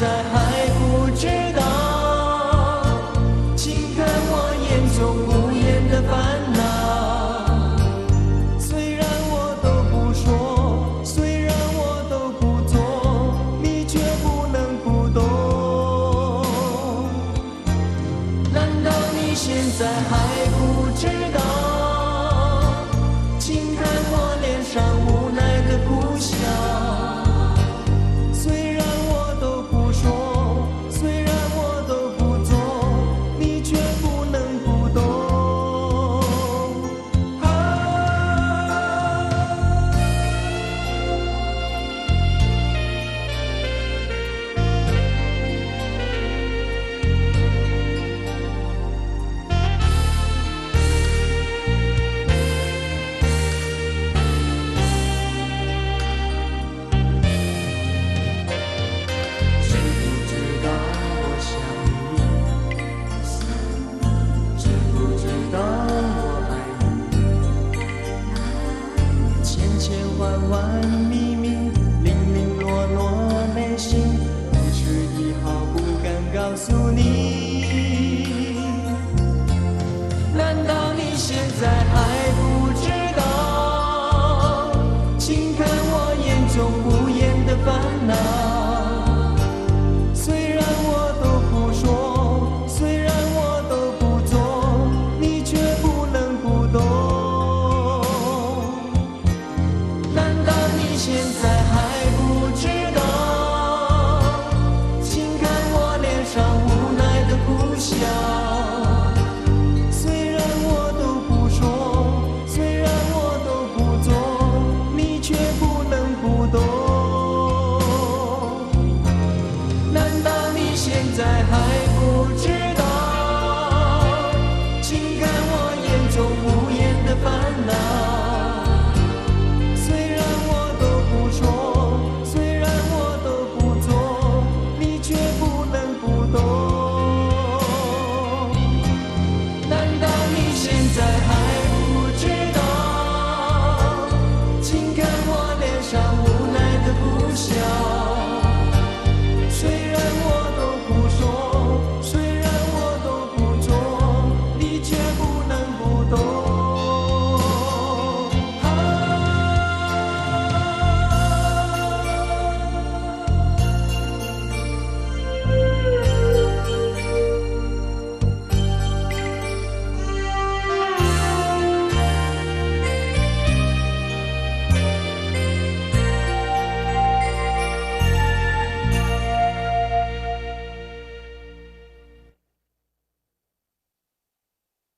在还不知道，请看我眼中无言的烦恼。虽然我都不说，虽然我都不做，你却不能不懂。难道你现在还不知道？请看我脸上无奈的苦笑。虽然我都不说，虽然我都不做，你却不能不懂。知不知道我想你？知不知道我爱你？千千万万秘密，零零落落内心，一时一毫不敢告诉你。难道你现在还不知道？请看我眼中无言的烦恼。虽然我都不说，虽然我都不做，你却不能不懂。难道你现在